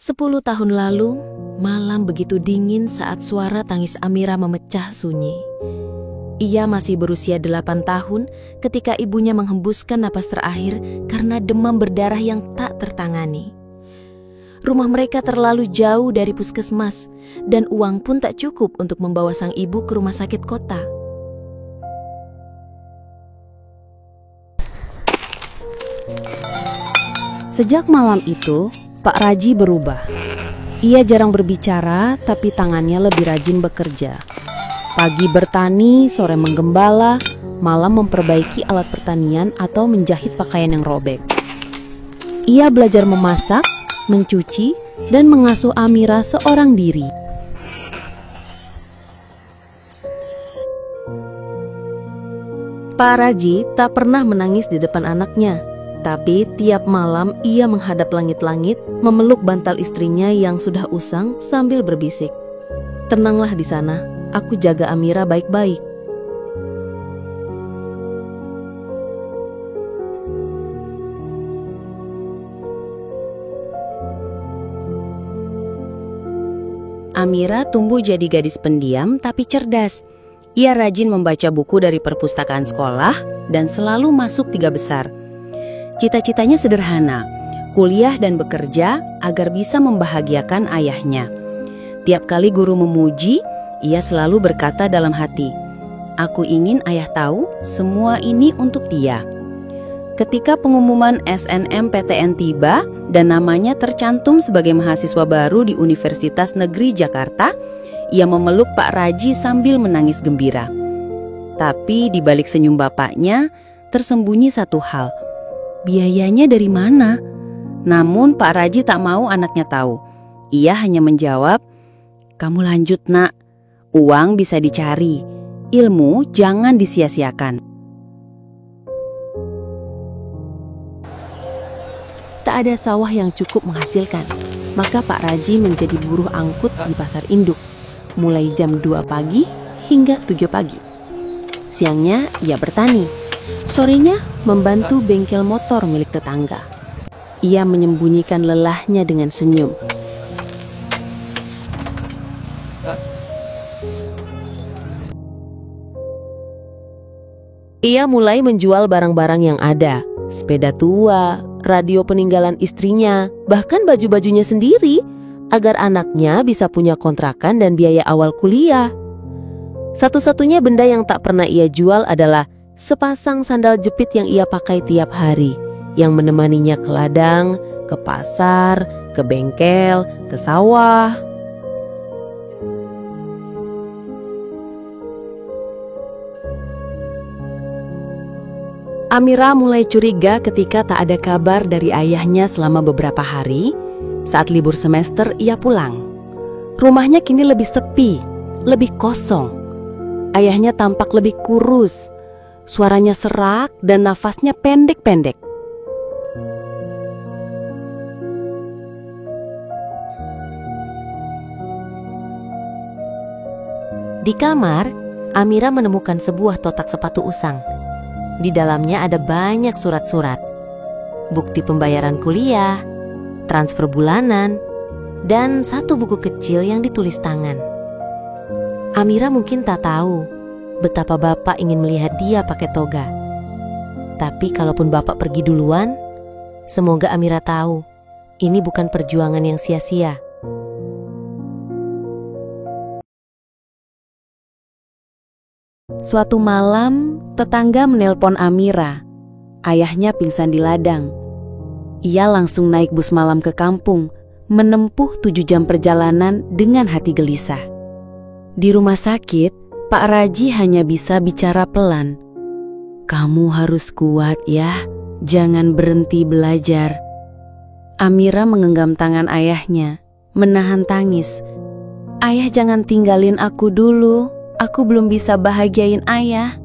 10 tahun lalu, malam begitu dingin saat suara tangis Amira memecah sunyi. Ia masih berusia 8 tahun ketika ibunya menghembuskan napas terakhir karena demam berdarah yang tak tertangani. Rumah mereka terlalu jauh dari puskesmas dan uang pun tak cukup untuk membawa sang ibu ke rumah sakit kota. Sejak malam itu, Pak Raji berubah. Ia jarang berbicara, tapi tangannya lebih rajin bekerja. Pagi bertani, sore menggembala, malam memperbaiki alat pertanian atau menjahit pakaian yang robek. Ia belajar memasak, mencuci, dan mengasuh Amira seorang diri. Pak Raji tak pernah menangis di depan anaknya. Tapi tiap malam ia menghadap langit-langit, memeluk bantal istrinya yang sudah usang sambil berbisik, "Tenanglah di sana, aku jaga Amira baik-baik." Amira tumbuh jadi gadis pendiam tapi cerdas. Ia rajin membaca buku dari perpustakaan sekolah dan selalu masuk 3 besar. Cita-citanya sederhana, kuliah dan bekerja agar bisa membahagiakan ayahnya. Tiap kali guru memuji, ia selalu berkata dalam hati, "Aku ingin ayah tahu semua ini untuk dia." Ketika pengumuman SNMPTN tiba dan namanya tercantum sebagai mahasiswa baru di Universitas Negeri Jakarta, ia memeluk Pak Raji sambil menangis gembira. Tapi di balik senyum bapaknya tersembunyi satu hal. Biayanya dari mana? Namun Pak Raji tak mau anaknya tahu. Ia hanya menjawab, "Kamu lanjut nak, uang bisa dicari, ilmu jangan disia-siakan." Tak ada sawah yang cukup menghasilkan, maka Pak Raji menjadi buruh angkut di pasar induk, mulai jam 2 pagi hingga 7 pagi. Siangnya ia bertani. Sorenya membantu bengkel motor milik tetangga. Ia menyembunyikan lelahnya dengan senyum. Ia mulai menjual barang-barang yang ada, sepeda tua, radio peninggalan istrinya, bahkan baju-bajunya sendiri, agar anaknya bisa punya kontrakan dan biaya awal kuliah. Satu-satunya benda yang tak pernah ia jual adalah sepasang sandal jepit yang ia pakai tiap hari, yang menemaninya ke ladang, ke pasar, ke bengkel, ke sawah. Amira mulai curiga ketika tak ada kabar dari ayahnya selama beberapa hari. Saat libur semester ia pulang. Rumahnya kini lebih sepi, lebih kosong. Ayahnya tampak lebih kurus. Suaranya serak dan nafasnya pendek-pendek. Di kamar, Amira menemukan sebuah totak sepatu usang. Di dalamnya ada banyak surat-surat, bukti pembayaran kuliah, transfer bulanan, dan satu buku kecil yang ditulis tangan. Amira mungkin tak tahu betapa bapak ingin melihat dia pakai toga. Tapi kalaupun bapak pergi duluan, semoga Amira tahu ini bukan perjuangan yang sia-sia. Suatu malam, tetangga menelpon Amira. Ayahnya pingsan di ladang. Ia langsung naik bus malam ke kampung, menempuh 7 jam perjalanan dengan hati gelisah. Di rumah sakit, Pak Raji hanya bisa bicara pelan. "Kamu harus kuat ya, jangan berhenti belajar." Amira menggenggam tangan ayahnya, menahan tangis. "Ayah jangan tinggalin aku dulu, aku belum bisa bahagiain ayah."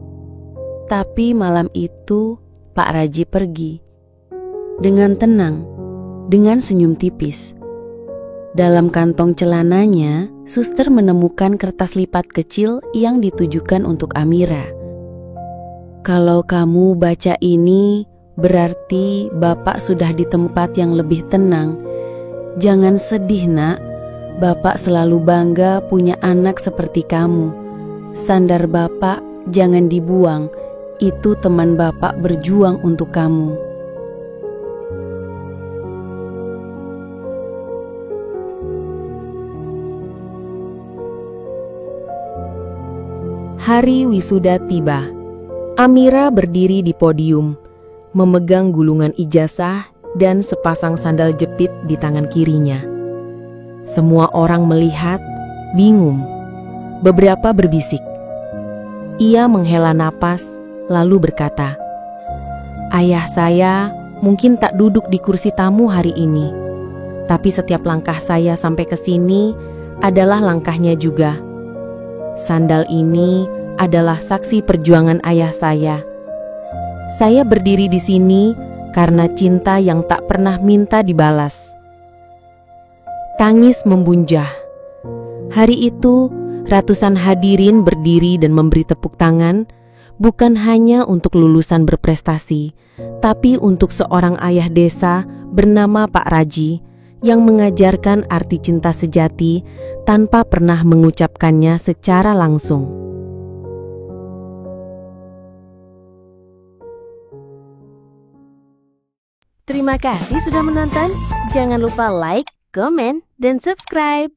Tapi malam itu Pak Raji pergi. Dengan tenang, dengan senyum tipis. Dalam kantong celananya, suster menemukan kertas lipat kecil yang ditujukan untuk Amira. "Kalau kamu baca ini, berarti Bapak sudah di tempat yang lebih tenang. Jangan sedih, Nak. Bapak selalu bangga punya anak seperti kamu. Sandar Bapak jangan dibuang. Itu teman Bapak berjuang untuk kamu. Hari wisuda tiba. Amira berdiri di podium, memegang gulungan ijazah dan sepasang sandal jepit di tangan kirinya. Semua orang melihat, bingung. Beberapa berbisik. Ia menghela napas, lalu berkata, "Ayah saya mungkin tak duduk di kursi tamu hari ini, tapi setiap langkah saya sampai ke sini adalah langkahnya juga. Sandal ini adalah saksi perjuangan ayah saya. Saya berdiri di sini karena cinta yang tak pernah minta dibalas." Tangis membunjah. Hari itu, ratusan hadirin berdiri dan memberi tepuk tangan, bukan hanya untuk lulusan berprestasi, tapi untuk seorang ayah desa bernama Pak Raji yang mengajarkan arti cinta sejati tanpa pernah mengucapkannya secara langsung. Terima kasih sudah menonton. Jangan lupa like, komen, dan subscribe.